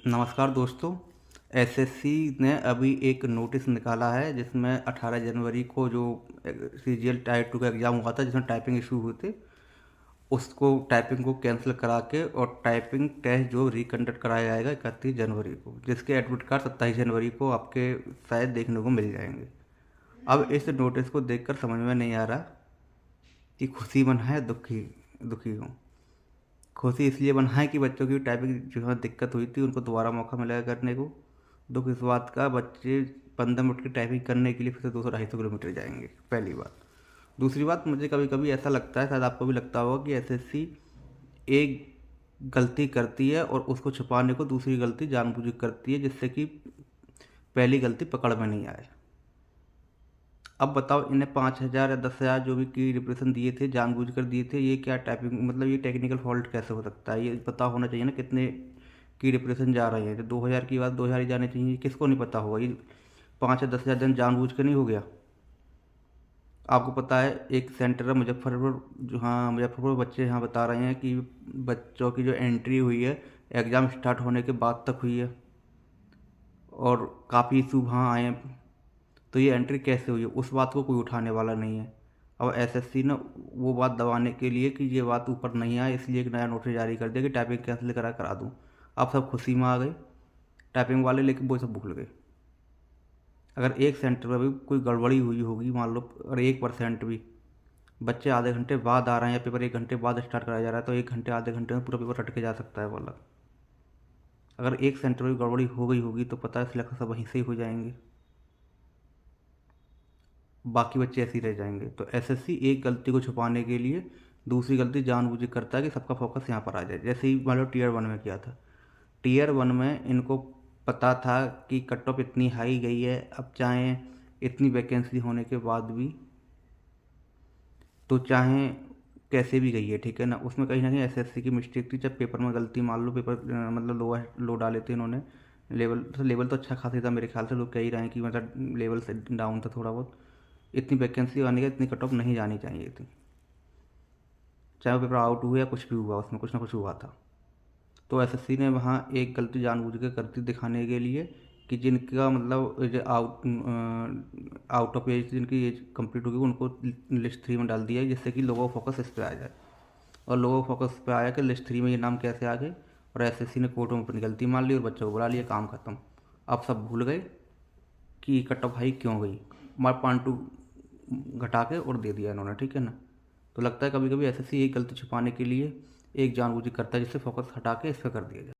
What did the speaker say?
नमस्कार दोस्तों। एसएससी ने अभी एक नोटिस निकाला है जिसमें 18 जनवरी को जो सीजीएल टाइप 2 का एग्ज़ाम हुआ था जिसमें टाइपिंग इशू हुए थे, उसको टाइपिंग को कैंसिल करा के और टाइपिंग टेस्ट जो रिकंडक्ट कराया जाएगा 31 जनवरी को, जिसके एडमिट कार्ड 27 जनवरी को आपके शायद देखने को मिल जाएंगे। अब इस नोटिस को देखकर समझ में नहीं आ रहा कि खुशी मन है दुखी दुखी हूँ। खुशी इसलिए बना है कि बच्चों की टाइपिंग जो है दिक्कत हुई थी उनको दोबारा मौका मिलेगा करने को। दुख इस बात का, बच्चे 15 मिनट की टाइपिंग करने के लिए फिर से 200-250 किलोमीटर जाएंगे, पहली बात। दूसरी बात, मुझे कभी कभी ऐसा लगता है, शायद आपको भी लगता होगा, कि एसएससी एक गलती करती है और उसको छुपाने को दूसरी गलती जानबूझ कर करती है, जिससे कि पहली गलती पकड़ में नहीं आए। अब बताओ, इन्हें 5,000 या 10,000 जो भी की डिप्रेशन दिए थे, जानबूझकर दिए थे, ये क्या टाइपिंग, मतलब ये टेक्निकल फॉल्ट कैसे हो सकता है? ये पता होना चाहिए ना कितने की डिप्रेशन जा रहे हैं। तो 2,000 की बात 2,000 ही जाने चाहिए, किसको नहीं पता होगा? ये 5 या 10,000 दिन जानबूझ कर नहीं हो गया। आपको पता है एक सेंटर है मुजफ्फरपुर, जो, हाँ, मुजफ्फरपुर, बच्चे यहाँ बता रहे हैं कि बच्चों की जो एंट्री हुई है एग्ज़ाम स्टार्ट होने के बाद तक हुई है और काफ़ी इशू वहाँ आए हैं। तो ये एंट्री कैसे हुई है, उस बात को कोई उठाने वाला नहीं है। अब एसएससी ने वो बात दबाने के लिए कि ये बात ऊपर नहीं आए, इसलिए एक नया नोटिस जारी कर दिया कि टाइपिंग कैंसिल करा दूँ। अब सब खुशी में आ गए टाइपिंग वाले, लेकिन वो सब भूल गए। अगर एक सेंटर में भी कोई गड़बड़ी हुई होगी, मान लो, और 1% भी, बच्चे आधे घंटे बाद आ रहे हैं या पेपर 1 घंटे बाद स्टार्ट कराया जा रहा है, तो 1 घंटे आधे घंटे में पूरा पेपर रट के जा सकता है वाला। अगर एक सेंटर में भी गड़बड़ी हो गई होगी तो पता है सिलेक्शन सब वहीं से ही हो जाएंगे, बाकी बच्चे ऐसे ही रह जाएंगे। तो एसएससी एक गलती को छुपाने के लिए दूसरी गलती जानबूझ के करता है कि सबका फोकस यहाँ पर आ जाए। जैसे ही मान लो टीयर 1 में किया था, टीयर 1 में इनको पता था कि कट ऑफ इतनी हाई गई है, अब चाहे इतनी वैकेंसी होने के बाद भी, तो चाहे कैसे भी गई है, ठीक है ना, उसमें कहीं ना कहीं एसएससी की मिस्टेक थी। जब पेपर में गलती, मान लो पेपर मतलब लो डाले थे इन्होंने, लेवल तो अच्छा खासा था मेरे ख्याल से, लोग कह ही रहे हैं कि मतलब लेवल से डाउन था थोड़ा बहुत। इतनी वैकेंसी आने का इतनी कट ऑफ नहीं जानी चाहिए थी, चाहे वो पेपर आउट हुआ या कुछ भी हुआ, उसमें कुछ ना कुछ हुआ था। तो एसएससी ने वहाँ एक गलती जानबूझ के करती दिखाने के लिए कि जिनका मतलब आउट ऑफ एज, जिनकी एज कंप्लीट होगी, उनको लिस्ट 3 में डाल दिया है, जिससे कि लोगों का फोकस इस पर आ जाए। और लोगों का फोकस पे आया कि लिस्ट 3 में ये नाम कैसे आ गए, और एसएससी ने कोर्ट में अपनी गलती मान ली और बच्चों को बुला लिया, काम खत्म। अब सब भूल गए कि कट ऑफ हाई क्यों गई, मार पॉइंट 2 घटा के और दे दिया इन्होंने, ठीक है ना। तो लगता है कभी कभी एसएससी एक गलती छुपाने के लिए एक जानबूझ के करता है, जिससे फोकस हटा के इस पर कर दिया जाए।